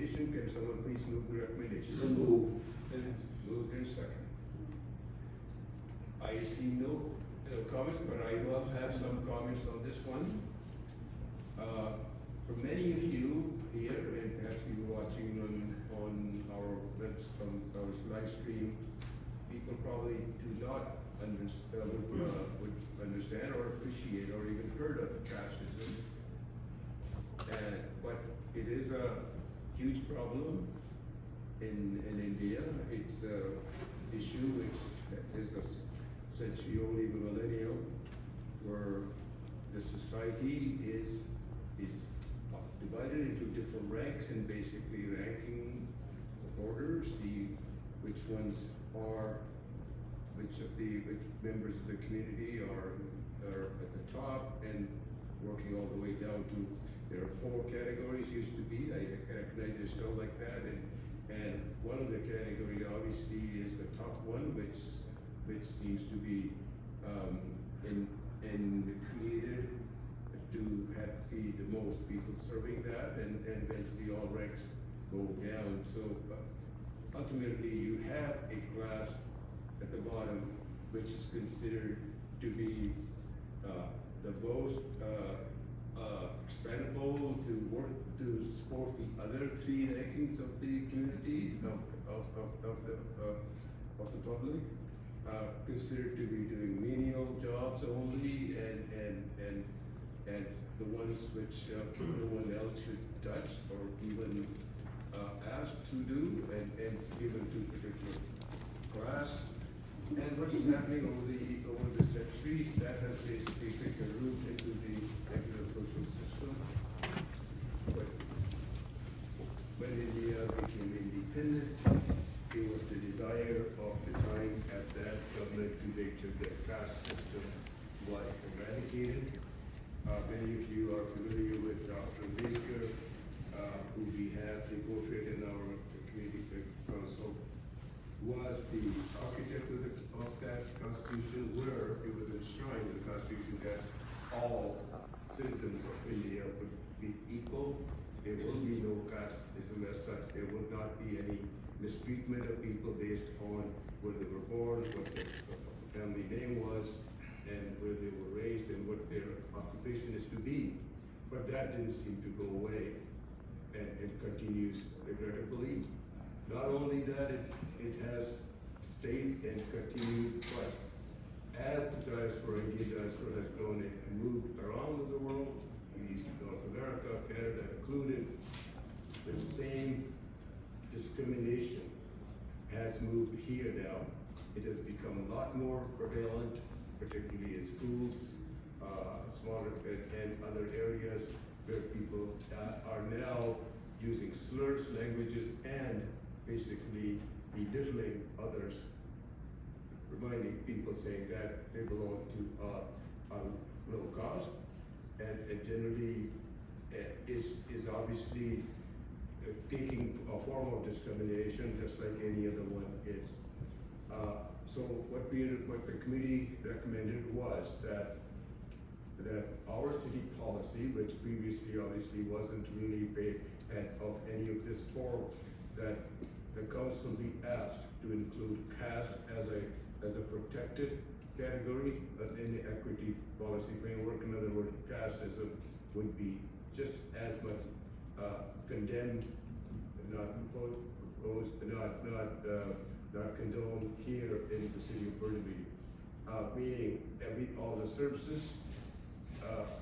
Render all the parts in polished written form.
recommendation. Can someone please move the recommendation? So move. Second. Moved and second. I see no comments, but I will have some comments on this one. For many of you here, and perhaps you watching on our webs, on our live stream, people probably do not would understand or appreciate or even heard of casteism. But it is a huge problem in India. It's a issue which is a century-old, even millennial, where the society is divided into different ranks and basically ranking orders, see which ones are, which members of the community are at the top and working all the way down to, there are 4 categories used to be, I recognize they're still like that, and one of the category obviously is the top one, which seems to be created to be the most people serving that, and eventually all ranks go down. So ultimately you have a class at the bottom which is considered to be the most expendable to work to support the other 3 rankings of the community of the public, considered to be doing menial jobs only, and the ones which no one else should touch or even ask to do, and given to particular class. And what is happening over the centuries, that has basically taken root into the regular social system. But when India became independent, it was the desire of the time at that government to make sure that caste system was eradicated. Many of you are familiar with Dr. Baker, who we have the portrait in our community council, was the architect of that constitution, where it was enshrined in the constitution that all citizens of India would be equal. There will be no casteism as such. There would not be any mistreatment of people based on where they were born, what their family name was, and where they were raised and what their occupation is to be. But that didn't seem to go away, and it continues regrettably. Not only that, it has stayed and continued, but as the diaspora, Indian diaspora has grown and moved around the world, East North America, Canada included, the same discrimination has moved here now. It has become a lot more prevalent, particularly in schools, smaller and other areas where people are now using slurs, languages, and basically belittling others, reminding people saying that they belong to a low caste, and generally is obviously taking a form of discrimination just like any other one is. So what the committee recommended was that our city policy, which previously obviously wasn't really of any of this form, that the council be asked to include caste as a protected category in the equity policy framework. In other words, casteism would be just as much condemned, not proposed, not condoned here in the city of Burnaby. Meaning all the services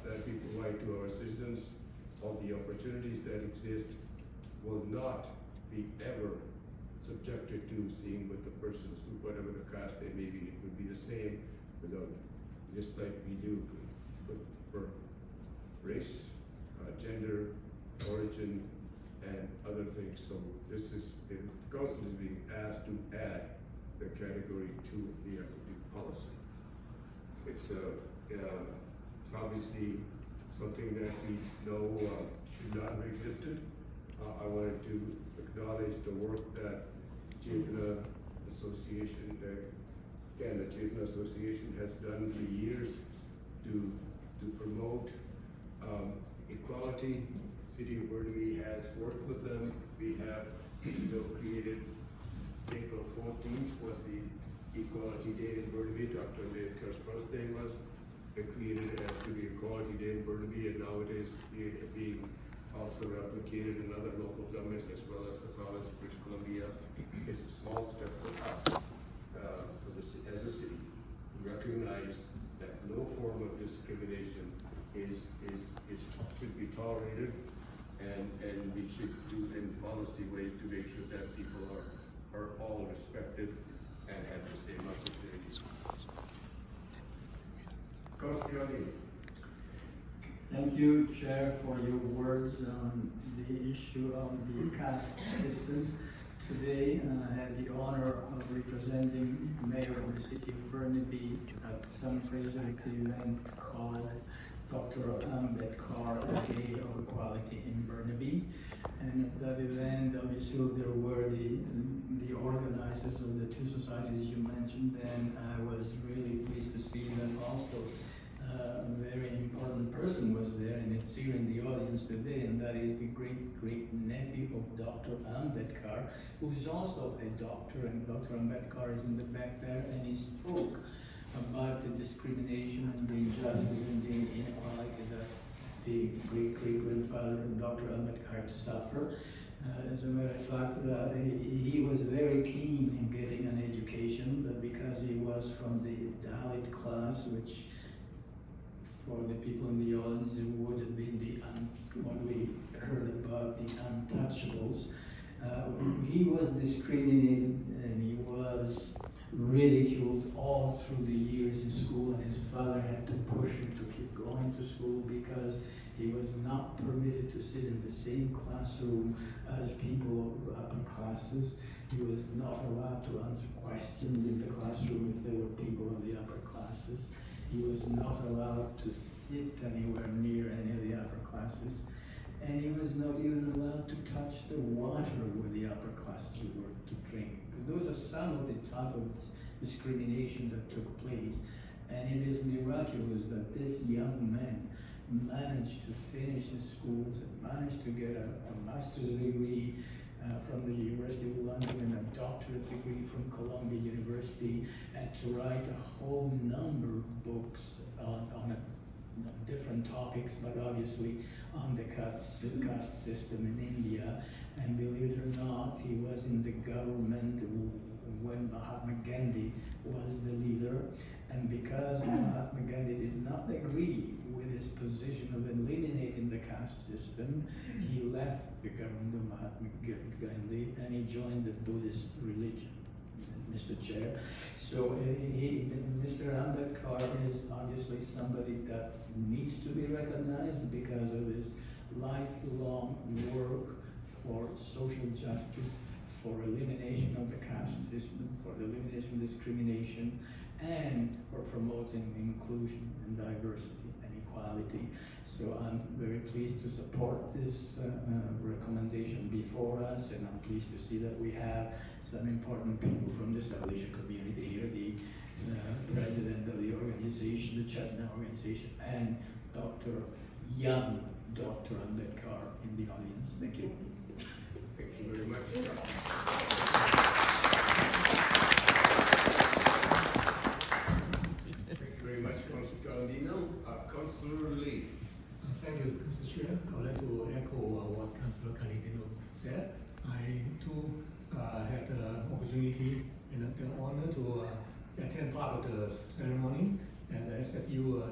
that people provide to our citizens, all the opportunities that exist will not be ever subjected to seeing with the persons, whatever the caste they may be. It would be the same without, just like we do for race, gender, origin, and other things. So this is, the council is being asked to add the category to the equity policy. It's obviously something that we know should not have existed. I wanted to acknowledge the work that Chetna Association, Canada Chetna Association has done for years to promote equality. City of Burnaby has worked with them. We created April 14th was the Equality Day in Burnaby. Dr. Ambedkar's birthday was created as to be Equality Day in Burnaby, and now it is being also replicated in other local governments as well as the province of British Columbia. It's a small step for us as a city to recognize that no form of discrimination should be tolerated, and we should do in policy ways to make sure that people are all respected and have the same opportunities. Councillor Kelly. Thank you, Chair, for your words on the issue of the caste system. Today, I had the honor of representing the Mayor of the City of Burnaby at some presentation event called Dr. Ambedkar, a Day of Equality in Burnaby. And at that event, obviously, there were the organizers of the two societies you mentioned, and I was really pleased to see that also a very important person was there, and it's here in the audience today, and that is the great-great-nephew of Dr. Ambedkar, who's also a doctor, and Dr. Ambedkar is in the back there, and he spoke about the discrimination and the injustice and the inequality that the great-great-grandfather of Dr. Ambedkar had to suffer. As a matter of fact, he was very keen in getting an education, but because he was from the Dalit class, which for the people in the audience, it would have been what we heard about, the untouchables. He was discriminated and he was ridiculed all through the years in school, and his father had to push him to keep going to school because he was not permitted to sit in the same classroom as people of upper classes. He was not allowed to answer questions in the classroom if there were people of the upper classes. He was not allowed to sit anywhere near any of the upper classes, and he was not even allowed to touch the water where the upper classes were to drink. Because those are some of the type of discrimination that took place, and it is miraculous that this young man managed to finish his schools and managed to get a master's degree from the University of London and a doctorate degree from Columbia University, and to write a whole number of books on different topics, but obviously on the caste system in India. And believe it or not, he was in the government when Mahatma Gandhi was the leader, and because Mahatma Gandhi did not agree with his position of eliminating the caste system, he left the government of Mahatma Gandhi and he joined the Buddhist religion, Mr. Chair. So Mr. Ambedkar is obviously somebody that needs to be recognized because of his lifelong work for social justice, for elimination of the caste system, for the elimination of discrimination, and for promoting inclusion and diversity and equality. So I'm very pleased to support this recommendation before us, and I'm pleased to see that we have some important people from the South Asian community here, the president of the organization, the Chetna organization, and young Dr. Ambedkar in the audience. Thank you. Thank you very much. Councillor Lee. Thank you, Mr. Chair. I would like to echo what Councillor Calidino said. I too had the opportunity and the honor to attend part of the ceremony at the SFU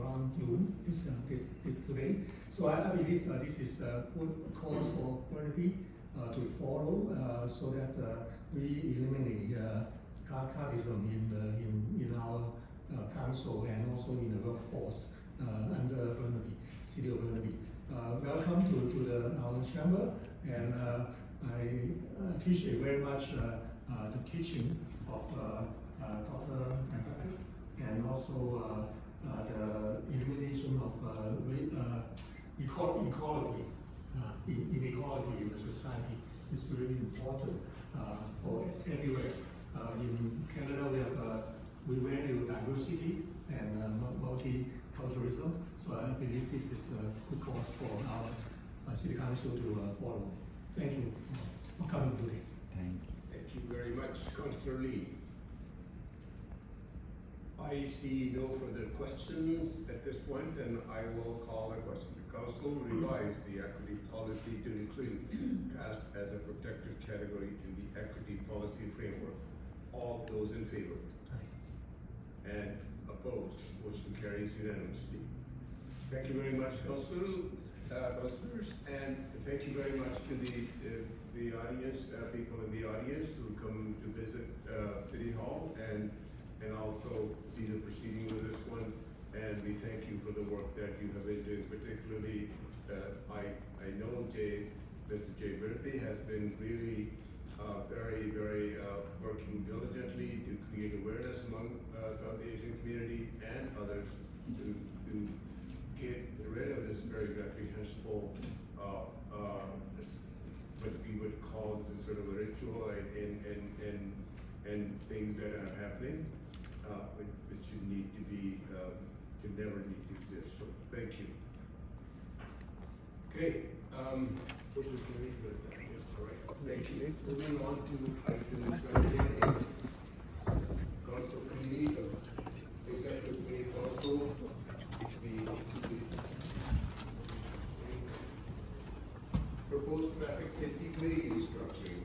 around noon this today. So I believe this is a good cause for Burnaby to follow so that we eliminate casteism in our council and also in the workforce under Burnaby, City of Burnaby. Welcome to our chamber, and I appreciate very much the teaching of Dr. Ambedkar, and also the elimination of equality, inequality in the society is really important for everywhere. In Canada, we value diversity and multiculturalism, so I believe this is a good cause for our City Council to follow. Thank you for coming today. Thank you. Thank you very much, Councillor Lee. I see no further questions at this point, and I will call a question. The council revised the equity policy to include caste as a protected category in the equity policy framework. All those in favor? And opposed? Motion carries unanimously. Thank you very much, councillors, and thank you very much to the audience, people in the audience who come to visit City Hall and also see the proceeding of this one. And we thank you for the work that you have been doing, particularly I know Mr. Jay Murphy has been really very working diligently to create awareness among South Asian community and others to get rid of this very reprehensible what we would call this sort of a ritual and things that are happening, which should need to be, can never need to exist. So thank you. Okay, motion carried. All right, thank you. Moving on to item 7A. Council committee, executive committee council, proposed traffic safety committee restructuring.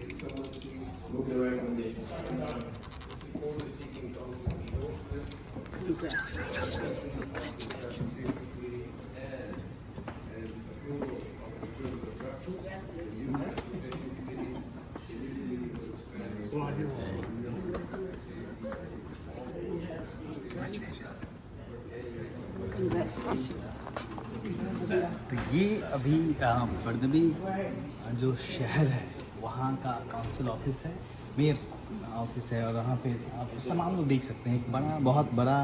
If someone please Move the recommendation. support the seeking council's endorsement. Traffic safety committee and approval of the terms of reference. The new transportation committee immediately will expand. तो ये अभी बर्दबी जो शहर है वहाँ का council office है, mayor office है, और वहाँ पे आप तमाम लोग देख सकते हैं एक बहुत बड़ा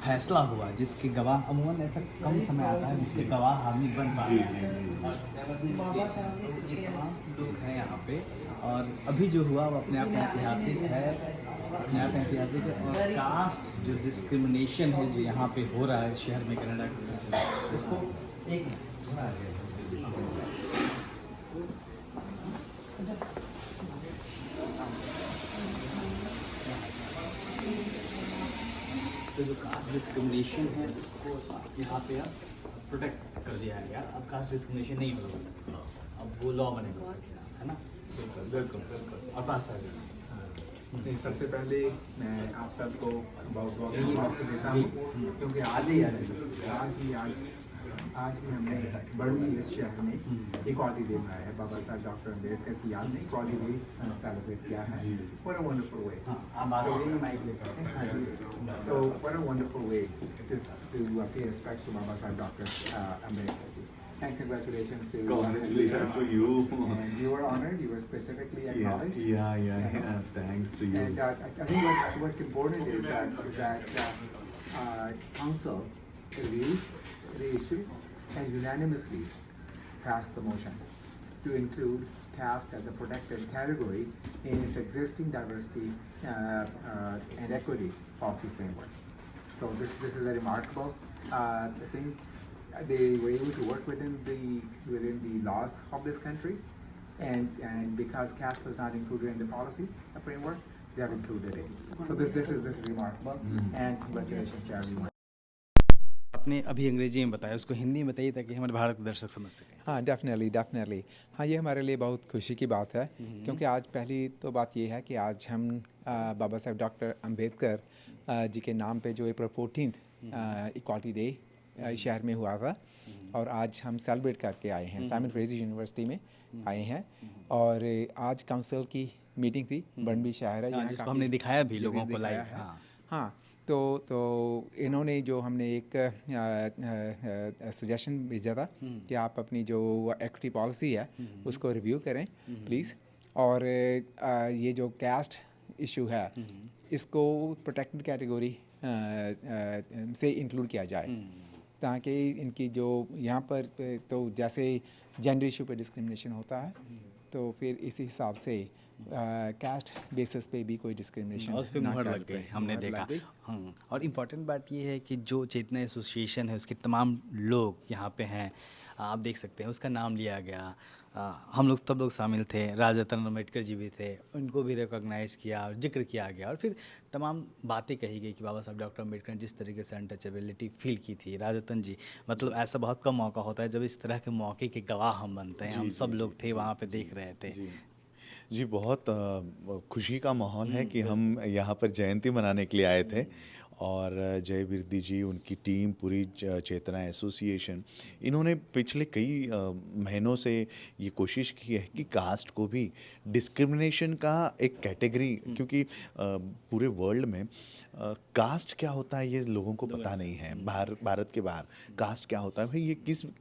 फैसला हुआ जिसके गवाह अमूमन ऐसा कम समय आता है जिसके गवाह आदमी बन पाते हैं। तो ये तमाम लोग हैं यहाँ पे, और अभी जो हुआ वो अपने आप में ऐतिहासिक है, अपने आप में ऐतिहासिक है। और कास्ट जो डिस्क्रिमिनेशन है जो यहाँ पे हो रहा है इस शहर में कनाडा के, उसको एक तो जो कास्ट डिस्क्रिमिनेशन है उसको यहाँ पे अब प्रोटेक्ट कर दिया गया। अब कास्ट डिस्क्रिमिनेशन नहीं होगा, अब वो लॉ बनेगा उसके खिलाफ, है ना? बिल्कुल। और पास आ जाएगा। नहीं, सबसे पहले मैं आप सबको बहुत बहुत देता हूँ, क्योंकि आज ही हमने बर्मी इस शहर में इक्वालिटी डे मनाया है। बाबा साहब डॉक्टर अम्बेडकर की याद में इक्वालिटी डे सेलिब्रेट किया है। What a wonderful way. आप बात करेंगे माइक लेकर। So what a wonderful way to pay respects to Baba Sahib Dr. Ambedkar. And congratulations to Congratulations to you. And you were honored. You were specifically acknowledged. Yeah. Thanks to you. And I think what's important is that council reviewed the issue and unanimously passed the motion to include caste as a protected category in its existing diversity and equity policy framework. So this is a remarkable thing. They were able to work within the laws of this country, and because caste was not included in the policy framework, they have included it. So this is remarkable, and congratulations to everyone. आपने अभी अंग्रेजी में बताया, उसको हिंदी में बताइए ताकि हमारे भारत के दर्शक समझ सकें। हाँ, डेफिनेटली हाँ, ये हमारे लिए बहुत खुशी की बात है, क्योंकि आज पहली तो बात ये है कि आज हम बाबा साहब डॉक्टर अम्बेडकर जी के नाम पे जो अप्रैल 14 इक्वालिटी डे शहर में हुआ था, और आज हम सेलिब्रेट करके आए हैं, साइमन फ्रेज़र यूनिवर्सिटी में आए हैं। और आज काउंसिल की मीटिंग थी, बर्नबी शहर है यहाँ, जिसको हमने दिखाया भी लोगों को लाइव। हाँ, तो इन्होंने जो हमने एक सजेशन भेजा था कि आप अपनी जो इक्विटी पॉलिसी है उसको रिव्यू करें प्लीज़, और ये जो कास्ट इशू है इसको प्रोटेक्टेड कैटेगरी से इंक्लूड किया जाए, ताकि इनकी जो यहाँ पर तो जैसे जेंडर इशू पे डिस्क्रिमिनेशन होता है, तो फिर इसी हिसाब से कास्ट बेसिस पे भी कोई डिस्क्रिमिनेशन और उस पर मुहर लग गई, हमने देखा। हाँ, और इम्पॉर्टेंट बात ये है कि जो चेतना एसोसिएशन है उसके तमाम लोग यहाँ पे हैं, आप देख सकते हैं उसका नाम लिया गया। हम लोग सब लोग शामिल थे, राजा रतन अम्बेडकर जी भी थे, उनको भी रिकॉग्नाइज़ किया और जिक्र किया गया और फिर तमाम बातें कही गई कि बाबा साहब डॉक्टर अम्बेडकर ने जिस तरीके से अनटचेबिलिटी फील की थी। राजा रतन जी, मतलब ऐसा बहुत कम मौका होता है जब इस तरह के मौके के गवाह हम बनते हैं। हम सब लोग थे वहाँ पे, देख रहे थे। जी, बहुत खुशी का माहौल है कि हम यहाँ पर जयंती मनाने के लिए आए थे और जय बिरदी जी, उनकी टीम, पूरी चेतना एसोसिएशन, इन्होंने पिछले कई महीनों से ये कोशिश की है कि कास्ट को भी डिस्क्रिमिनेशन का एक कैटेगरी, क्योंकि पूरे वर्ल्ड में कास्ट क्या होता है ये लोगों को पता नहीं है। भारत के बाहर कास्ट क्या होता है, भाई ये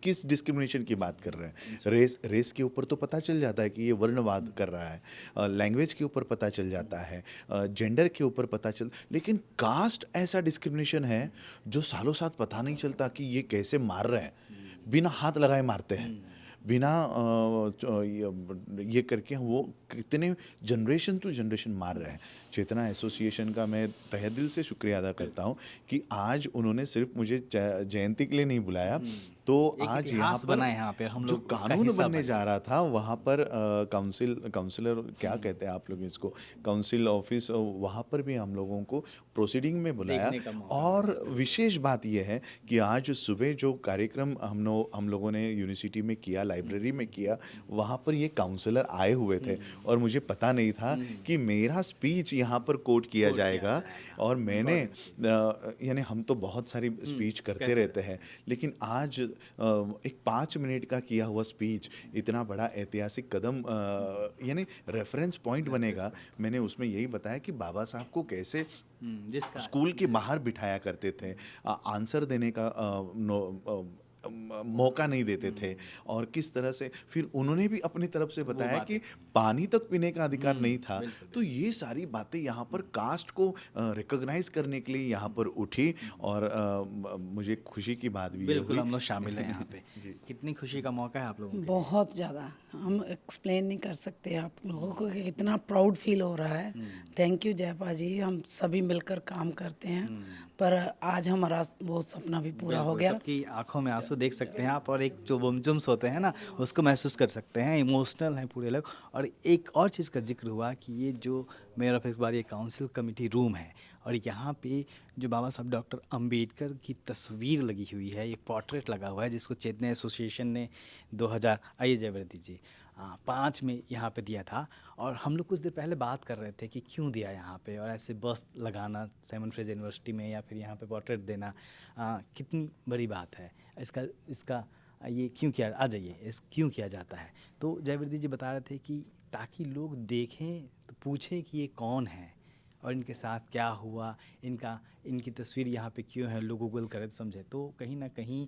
किस डिस्क्रिमिनेशन की बात कर रहे हैं। रेस के ऊपर तो पता चल जाता है कि ये वर्णवाद कर रहा है, लैंग्वेज के ऊपर पता चल जाता है, जेंडर के ऊपर पता चल, लेकिन कास्ट ऐसा डिस्क्रिमिनेशन है जो सालों साल पता नहीं चलता कि ये कैसे मार रहे हैं, बिना हाथ लगाए मारते हैं, बिना ये करके वो कितने जनरेशन टू जनरेशन मार रहे हैं। चेतना एसोसिएशन का मैं तहे दिल से शुक्रिया अदा करता हूँ कि आज उन्होंने सिर्फ मुझे जयंती के लिए नहीं बुलाया, तो आज यहाँ पर बना यहाँ पे हम जो लोग उसका कानून हिस्सा बनने बने। जा रहा था वहाँ पर काउंसिलर क्या कहते हैं आप लोग इसको, काउंसिल ऑफिस, वहाँ पर भी हम लोगों को प्रोसीडिंग में बुलाया। देखने का मौका और विशेष बात यह है कि आज सुबह जो कार्यक्रम हम लोगों ने यूनिवर्सिटी में किया, लाइब्रेरी में किया, वहाँ पर ये काउंसलर आए हुए थे और मुझे पता नहीं था कि मेरा स्पीच यहाँ पर कोट किया जाएगा। और मैंने यानी हम तो बहुत सारी स्पीच करते रहते हैं, लेकिन आज एक 5 मिनट का किया हुआ स्पीच इतना बड़ा ऐतिहासिक कदम, यानी रेफरेंस पॉइंट बनेगा। मैंने उसमें यही बताया कि बाबा साहब को कैसे जिसका स्कूल के बाहर बिठाया करते थे, आंसर देने का मौका नहीं देते थे, और किस तरह से फिर उन्होंने भी अपनी तरफ से बताया कि पानी तक पीने का अधिकार नहीं था। तो ये सारी बातें यहाँ पर कास्ट को रिकॉग्नाइज करने के लिए यहाँ पर उठी, और मुझे खुशी की बात भी ये बिल्कुल हुई। हम लोग शामिल हैं यहाँ पे। कितनी खुशी का मौका है आप लोगों को। बहुत ज़्यादा, हम एक्सप्लेन नहीं कर सकते आप लोगों को कि कितना प्राउड फील हो रहा है। थैंक यू जयपा जी, हम सभी मिलकर काम करते हैं, पर आज हमारा वो सपना भी पूरा हो गया। सबकी आंखों में आंसू देख सकते हैं आप, और एक जो बमजुम्स होते हैं ना उसको महसूस कर सकते हैं, इमोशनल हैं पूरे लोग। और एक और चीज़ का जिक्र हुआ कि ये जो मेयर ऑफ इकबाल, ये काउंसिल कमेटी रूम है, और यहाँ पे जो बाबा साहब डॉक्टर अंबेडकर की तस्वीर लगी हुई है, एक पोर्ट्रेट लगा हुआ है जिसको चेतना एसोसिएशन ने 2000 आइए जयवर्ती जी 5 में यहाँ पे दिया था। और हम लोग कुछ देर पहले बात कर रहे थे कि क्यों दिया यहाँ पे, और ऐसे बस लगाना साइमन फ्रेज़र यूनिवर्सिटी में या फिर यहाँ पे पोर्ट्रेट देना कितनी बड़ी बात है। इसका ये क्यों किया, आ जाइए, इस क्यों किया जाता है। तो जयवर्ती जी बता रहे थे कि ताकि लोग देखें तो पूछें कि ये कौन है और इनके साथ क्या हुआ, इनकी तस्वीर यहाँ पे क्यों है, लोग गूगल करें तो समझे। तो कहीं ना कहीं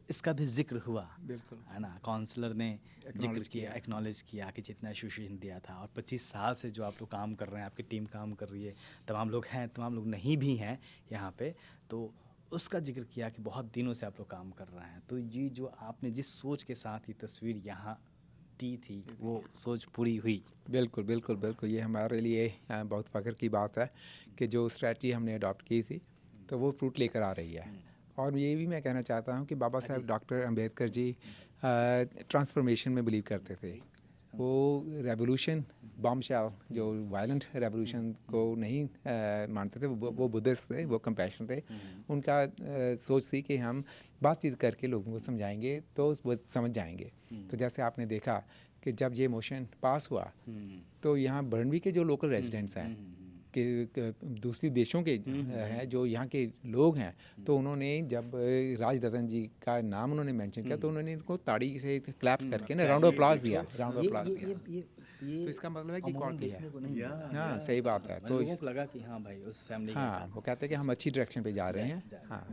इसका भी जिक्र हुआ, बिल्कुल है ना। काउंसलर ने जिक्र किया, एक्नॉलेज किया कि चेतना एसोसिएशन दिया था, और 25 साल से जो आप लोग काम कर रहे हैं, आपकी टीम काम कर रही है, तमाम लोग हैं, तमाम लोग नहीं भी हैं यहाँ पे, तो उसका जिक्र किया कि बहुत दिनों से आप लोग काम कर रहे हैं। तो ये जो आपने जिस सोच के साथ ये तस्वीर यहाँ दी थी, वो सोच पूरी हुई। बिल्कुल बिल्कुल बिल्कुल, ये हमारे लिए बहुत फ़ख्र की बात है कि जो स्ट्रेटजी हमने अडॉप्ट की थी तो वो फ्रूट लेकर आ रही है। और ये भी मैं कहना चाहता हूँ कि बाबा साहब डॉक्टर अंबेडकर जी ट्रांसफॉर्मेशन में बिलीव करते थे। वो रेवोल्यूशन, बॉम्बशेल, जो वायलेंट रेवोल्यूशन को नहीं मानते थे, वो बुद्धिस्ट थे, वो कंपैशन थे। उनका सोच थी कि हम बातचीत करके लोगों को समझाएंगे तो वो समझ जाएंगे। तो जैसे आपने देखा कि जब ये मोशन पास हुआ तो यहाँ बर्नवी के जो लोकल रेजिडेंट्स हैं कि दूसरी देशों के हैं, जो यहाँ के लोग हैं, तो उन्होंने जब राज रतन जी का नाम उन्होंने मेंशन किया तो उन्होंने इनको ताड़ी से क्लैप करके ना राउंड ऑफ अप्लॉज दिया, राउंड ऑफ अप्लॉज दिया। तो इसका मतलब है कि क्वालिटी है। हाँ, सही बात है। तो लोगों को लगा कि हाँ भाई उस फैमिली का हाँ, वो कहते हैं कि हम अच्छी डायरेक्शन पे जा रहे हैं। हाँ,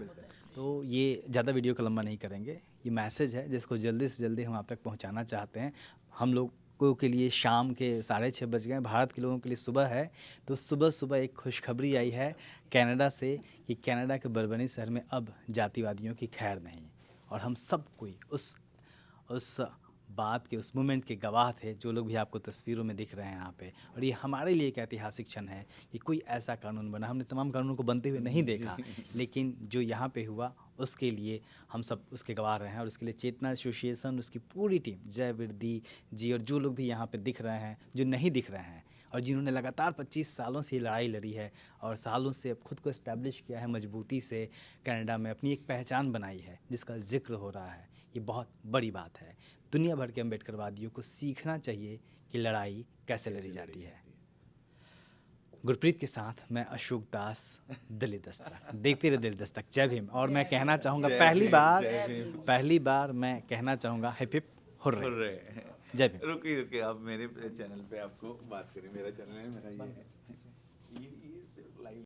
तो ये ज़्यादा वीडियो को लंबा नहीं करेंगे, ये मैसेज है जिसको जल्दी से जल्दी हम आप तक पहुंचाना चाहते हैं। हम लोगों के लिए शाम के 6:30 बज गए, भारत के लोगों के लिए सुबह है। तो सुबह सुबह एक खुशखबरी आई है कनाडा से कि कनाडा के बर्बनी शहर में अब जातिवादियों की खैर नहीं, और हम सब कोई उस बात के, उस मोमेंट के गवाह थे, जो लोग भी आपको तस्वीरों में दिख रहे हैं यहाँ पे। और ये हमारे लिए एक ऐतिहासिक क्षण है कि कोई ऐसा कानून बना। हमने तमाम कानूनों को बनते हुए नहीं देखा, लेकिन जो यहाँ पे हुआ उसके लिए हम सब उसके गवाह रहे हैं। और उसके लिए चेतना एसोसिएशन, उसकी पूरी टीम, जय विरदी जी और जो लोग भी यहाँ पे दिख रहे हैं, जो नहीं दिख रहे हैं, और जिन्होंने लगातार 25 सालों से ये लड़ाई लड़ी है और सालों से अब खुद को इस्टेब्लिश किया है मजबूती से, कनाडा में अपनी एक पहचान बनाई है जिसका जिक्र हो रहा है, ये बहुत बड़ी बात है। दुनिया भर के अम्बेडकरवादियों को सीखना चाहिए कि लड़ाई कैसे लड़ी जाती है। गुरप्रीत के साथ मैं अशोक दास, दिल्ली दस्तक। देखते रहे दिल्ली दस्तक। जय भीम। और मैं कहना चाहूँगा पहली बार मैं कहना चाहूँगा हिप हिप हुर्रे। जय भीम। रुकिए आप मेरे चैनल पे आपको बात करें, मेरा चैनल है, मेरा ये है। ये सिर्फ लाइव